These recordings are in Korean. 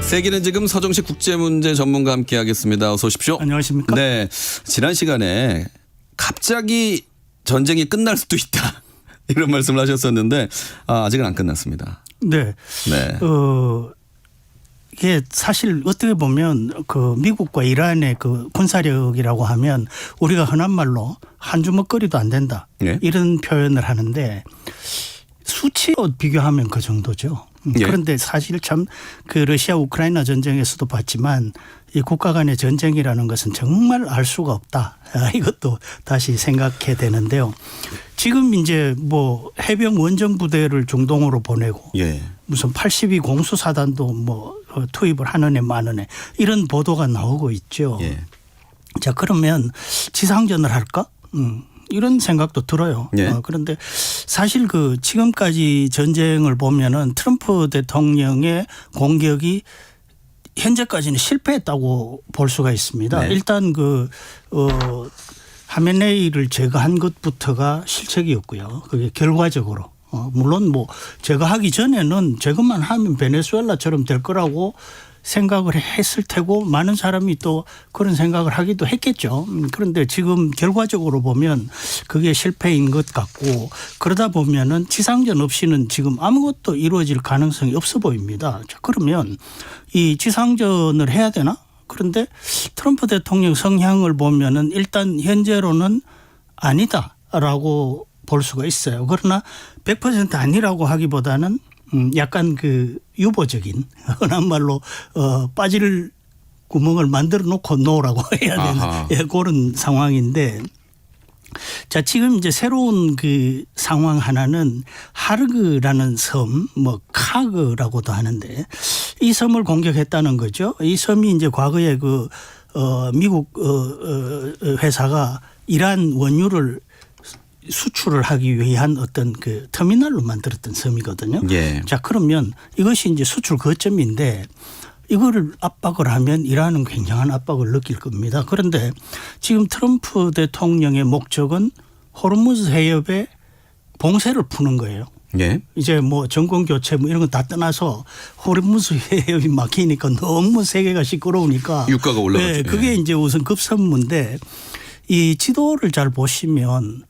세계는 지금 서정식 국제문제 전문가와 함께하겠습니다. 어서 오십시오. 안녕하십니까? 네, 지난 시간에 갑자기 전쟁이 끝날 수도 있다 이런 말씀을 하셨었는데 아직은 안 끝났습니다. 네. 네. 이게 사실 어떻게 보면 그 미국과 이란의 그 군사력이라고 하면 우리가 흔한 말로 한 주먹거리도 안 된다. 예. 이런 표현을 하는데 수치로 비교하면 그 정도죠. 예. 그런데 사실 참 그 러시아 우크라이나 전쟁에서도 봤지만 이 국가 간의 전쟁이라는 것은 정말 알 수가 없다. 이것도 다시 생각해야 되는데요. 지금 이제 뭐 해병 원정 부대를 중동으로 보내고 예. 무슨 82 공수사단도 뭐 투입을 하는 애 마는 애 이런 보도가 나오고 있죠. 예. 자, 그러면 지상전을 할까? 이런 생각도 들어요. 예. 그런데 사실 그 지금까지 전쟁을 보면은 트럼프 대통령의 공격이 현재까지는 실패했다고 볼 수가 있습니다. 네. 일단 하메네이를 제거한 것부터가 실책이었고요. 그게 결과적으로. 물론 뭐 제거하기 전에는 제거만 하면 베네수엘라처럼 될 거라고 생각을 했을 테고 많은 사람이 또 그런 생각을 하기도 했겠죠. 그런데 지금 결과적으로 보면 그게 실패인 것 같고 그러다 보면은 지상전 없이는 지금 아무것도 이루어질 가능성이 없어 보입니다. 자, 그러면 이 지상전을 해야 되나? 그런데 트럼프 대통령 성향을 보면은 일단 현재로는 아니다라고 볼 수가 있어요. 그러나 100% 아니라고 하기보다는 약간 그 유보적인 흔한 말로 빠질 구멍을 만들어 놓고 놓으라고 해야 되는 예, 그런 상황인데 자, 지금 이제 새로운 그 상황 하나는 하르그라는 섬, 뭐 카그라고도 하는데 이 섬을 공격했다는 거죠. 이 섬이 이제 과거에 그 미국 회사가 이란 원유를 수출을 하기 위한 어떤 그 터미널로 만들었던 섬이거든요. 예. 자, 그러면 이것이 이제 수출 거점인데 이거를 압박을 하면 이란은 굉장한 압박을 느낄 겁니다. 그런데 지금 트럼프 대통령의 목적은 호르무즈 해협에 봉쇄를 푸는 거예요. 예. 이제 뭐 정권 교체 뭐 이런 거 다 떠나서 호르무즈 해협이 막히니까 너무 세계가 시끄러우니까 유가가 올라가죠. 네, 그게 이제 우선 급선무인데 이 지도를 잘 보시면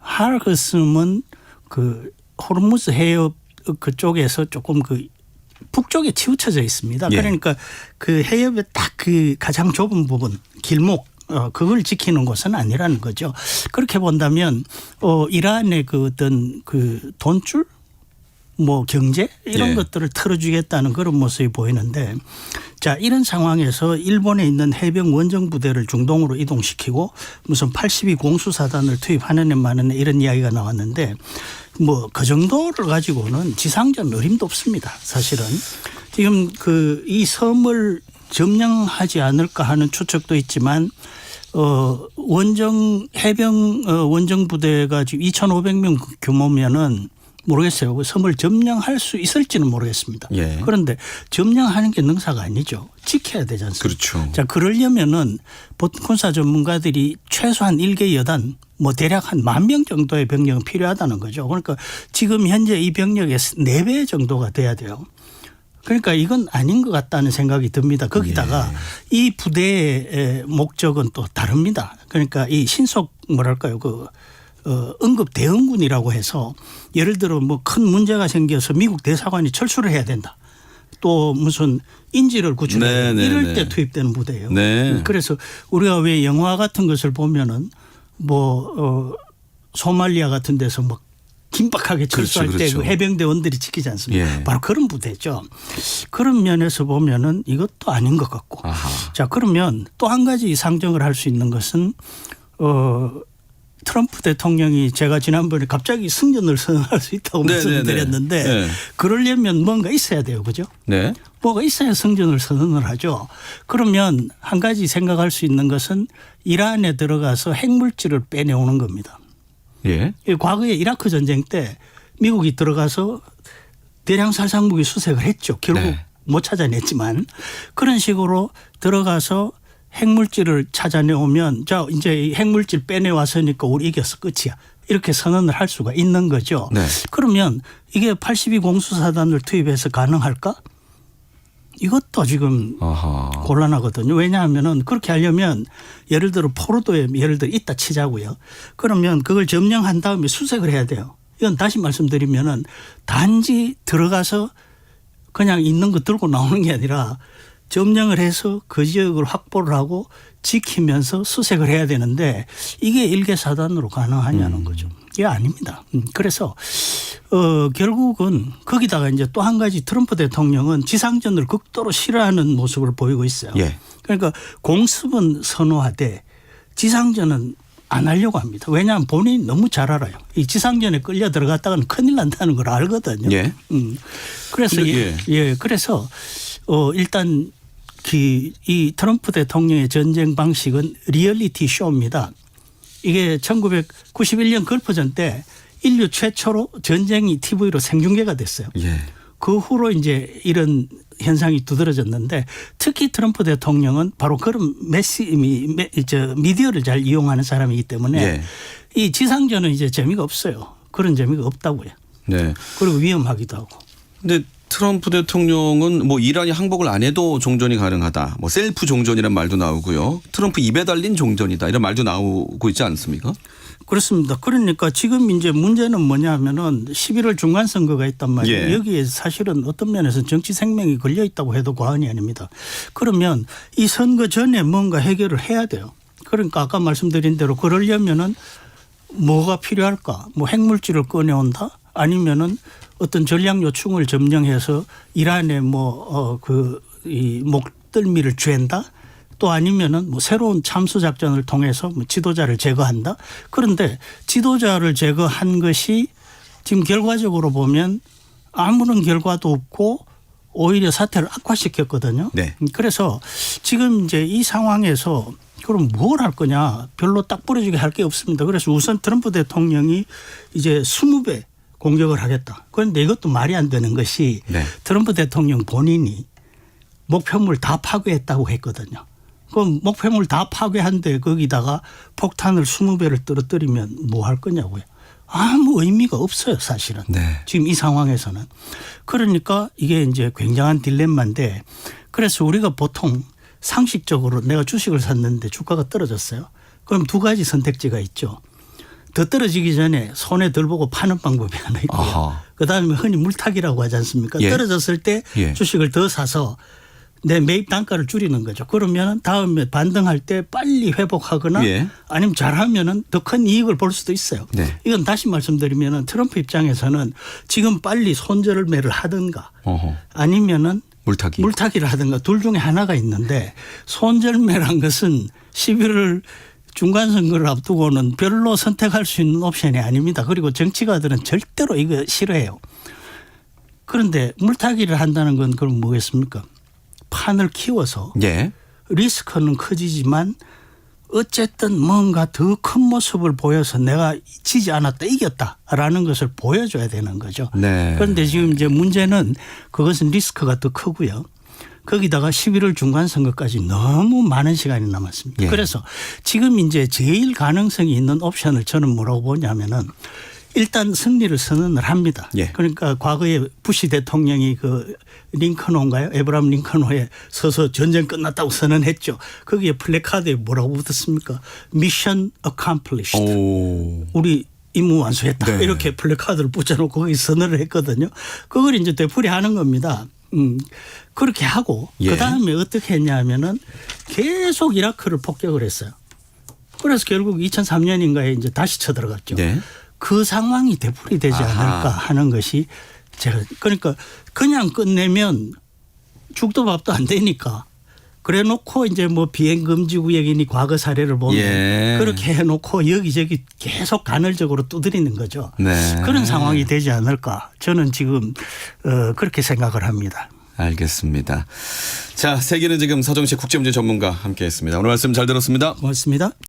하르그 섬은 그 호르무즈 해협 그쪽에서 조금 그 북쪽에 치우쳐져 있습니다. 예. 그러니까 그 해협의 딱 그 가장 좁은 부분 길목 그걸 지키는 곳은 아니라는 거죠. 그렇게 본다면 이란의 그 어떤 그 돈줄 뭐 경제 이런 예. 것들을 틀어주겠다는 그런 모습이 보이는데 자, 이런 상황에서 일본에 있는 해병 원정 부대를 중동으로 이동시키고 무슨 82 공수사단을 투입하는 애 마는 애 이런 이야기가 나왔는데 뭐 그 정도를 가지고는 지상전 어림도 없습니다. 사실은 지금 그 이 섬을 점령하지 않을까 하는 추측도 있지만 해병 원정 부대가 지금 2,500명 규모면은 모르겠어요. 그 섬을 점령할 수 있을지는 모르겠습니다. 예. 그런데 점령하는 게 능사가 아니죠. 지켜야 되지 않습니까? 그렇죠. 자, 그러려면은 보통 군사 전문가들이 최소한 1개 여단 뭐 대략 한 10,000명 정도의 병력은 필요하다는 거죠. 그러니까 지금 현재 이 병력의 4배 정도가 돼야 돼요. 그러니까 이건 아닌 것 같다는 생각이 듭니다. 거기다가 예. 이 부대의 목적은 또 다릅니다. 그러니까 이 신속 뭐랄까요 응급 대응군이라고 해서 예를 들어 뭐 큰 문제가 생겨서 미국 대사관이 철수를 해야 된다. 또 무슨 인질을 구출해야 된다. 이럴 때 투입되는 부대예요. 네. 그래서 우리가 왜 영화 같은 것을 보면은 뭐 소말리아 같은 데서 막 긴박하게 철수할 그렇죠, 그렇죠. 때 그 해병대원들이 지키지 않습니까? 예. 바로 그런 부대죠. 그런 면에서 보면은 이것도 아닌 것 같고. 아하. 자, 그러면 또 한 가지 상정을 할 수 있는 것은 트럼프 대통령이 제가 지난번에 갑자기 승전을 선언할 수 있다고 말씀을 드렸는데 네. 그러려면 뭔가 있어야 돼요. 그죠? 네. 뭐가 있어야 승전을 선언을 하죠. 그러면 한 가지 생각할 수 있는 것은 이란에 들어가서 핵물질을 빼내오는 겁니다. 예. 과거에 이라크 전쟁 때 미국이 들어가서 대량 살상무기 수색을 했죠. 결국 네. 못 찾아냈지만 그런 식으로 들어가서 핵물질을 찾아내오면 자, 이제 이 핵물질 빼내왔으니까 우리 이겼어 끝이야. 이렇게 선언을 할 수가 있는 거죠. 네. 그러면 이게 82 공수사단을 투입해서 가능할까? 이것도 지금 아하. 곤란하거든요. 왜냐하면은 그렇게 하려면 예를 들어 포로도에 예를 들어 있다 치자고요. 그러면 그걸 점령한 다음에 수색을 해야 돼요. 이건 다시 말씀드리면은 단지 들어가서 그냥 있는 거 들고 나오는 게 아니라 점령을 해서 그 지역을 확보를 하고 지키면서 수색을 해야 되는데 이게 일개사단으로 가능하냐는 거죠. 이게 아닙니다. 그래서 결국은 거기다가 이제 또 한 가지 트럼프 대통령은 지상전을 극도로 싫어하는 모습을 보이고 있어요. 예. 그러니까 공습은 선호하되 지상전은 안 하려고 합니다. 왜냐하면 본인이 너무 잘 알아요. 이 지상전에 끌려 들어갔다가는 큰일 난다는 걸 알거든요. 예. 그래서 근데 예, 그래서 일단 이 트럼프 대통령의 전쟁 방식은 리얼리티 쇼입니다. 이게 1991년 걸프전 때 인류 최초로 전쟁이 TV로 생중계가 됐어요. 예. 그 후로 이제 이런 현상이 두드러졌는데 특히 트럼프 대통령은 바로 그런 미디어를 잘 이용하는 사람이기 때문에 예. 이 지상전은 이제 재미가 없어요. 그런 재미가 없다고요. 네. 그리고 위험하기도 하고. 근데 트럼프 대통령은 뭐 이란이 항복을 안 해도 종전이 가능하다. 뭐 셀프 종전이란 말도 나오고요. 트럼프 입에 달린 종전이다. 이런 말도 나오고 있지 않습니까? 그렇습니다. 그러니까 지금 이제 문제는 뭐냐면은 11월 중간선거가 있단 말이에요. 예. 여기에 사실은 어떤 면에서 정치 생명이 걸려 있다고 해도 과언이 아닙니다. 그러면 이 선거 전에 뭔가 해결을 해야 돼요. 그러니까 아까 말씀드린 대로 그러려면은 뭐가 필요할까? 뭐 핵물질을 꺼내온다? 아니면은 어떤 전략 요충을 점령해서 이란에 이 목덜미를 쥘다? 또 아니면은 뭐 새로운 참수 작전을 통해서 뭐 지도자를 제거한다. 그런데 지도자를 제거한 것이 지금 결과적으로 보면 아무런 결과도 없고 오히려 사태를 악화시켰거든요. 네. 그래서 지금 이제 이 상황에서 그럼 뭘 할 거냐? 별로 딱 부러지게 할 게 없습니다. 그래서 우선 트럼프 대통령이 이제 20배 공격을 하겠다. 그런데 이것도 말이 안 되는 것이 네. 트럼프 대통령 본인이 목표물 다 파괴했다고 했거든요. 그럼 목표물 다 파괴한데 거기다가 폭탄을 20배를 떨어뜨리면 뭐 할 거냐고요. 아무 의미가 없어요, 사실은. 네. 지금 이 상황에서는. 그러니까 이게 이제 굉장한 딜레마인데 그래서 우리가 보통 상식적으로 내가 주식을 샀는데 주가가 떨어졌어요. 그럼 두 가지 선택지가 있죠. 더 떨어지기 전에 손에 덜 보고 파는 방법이 하나 있고요. 아하. 그다음에 흔히 물타기라고 하지 않습니까? 예. 떨어졌을 때 예. 주식을 더 사서 내 매입 단가를 줄이는 거죠. 그러면 다음에 반등할 때 빨리 회복하거나 예. 아니면 잘하면 더 큰 이익을 볼 수도 있어요. 네. 이건 다시 말씀드리면 트럼프 입장에서는 지금 빨리 손절매를 하든가 어허. 아니면은 물타기. 물타기를 하든가 둘 중에 하나가 있는데 손절매란 것은 11월 중간선거를 앞두고는 별로 선택할 수 있는 옵션이 아닙니다. 그리고 정치가들은 절대로 이거 싫어해요. 그런데 물타기를 한다는 건 그럼 뭐겠습니까? 판을 키워서 예. 리스크는 커지지만 어쨌든 뭔가 더 큰 모습을 보여서 내가 지지 않았다 이겼다라는 것을 보여줘야 되는 거죠. 네. 그런데 지금 이제 문제는 그것은 리스크가 더 크고요. 거기다가 11월 중간 선거까지 너무 많은 시간이 남았습니다. 예. 그래서 지금 이제 제일 가능성이 있는 옵션을 저는 뭐라고 보냐면은 일단 승리를 선언을 합니다. 예. 그러니까 과거에 부시 대통령이 그 링컨호인가요? 에브라함 링컨호에 서서 전쟁 끝났다고 선언했죠. 거기에 플래카드에 뭐라고 붙었습니까? Mission accomplished. 오. 우리 임무 완수했다. 네. 이렇게 플래카드를 붙여놓고 거기 선언을 했거든요. 그걸 이제 되풀이하는 겁니다. 그렇게 하고 예. 그다음에 어떻게 했냐면은 계속 이라크를 폭격을 했어요. 그래서 결국 2003년인가에 이제 다시 쳐들어갔죠. 네. 그 상황이 되풀이되지 않을까 하는 것이 제가 그러니까 그냥 끝내면 죽도 밥도 안 되니까 그래 놓고 이제 뭐 비행 금지 구역이니 과거 사례를 보면 예. 그렇게 해 놓고 여기저기 계속 간헐적으로 두드리는 거죠. 네. 그런 상황이 되지 않을까 저는 지금 그렇게 생각을 합니다. 알겠습니다. 자, 세계는 지금 서정식 국제문제 전문가 함께했습니다. 오늘 말씀 잘 들었습니다. 고맙습니다.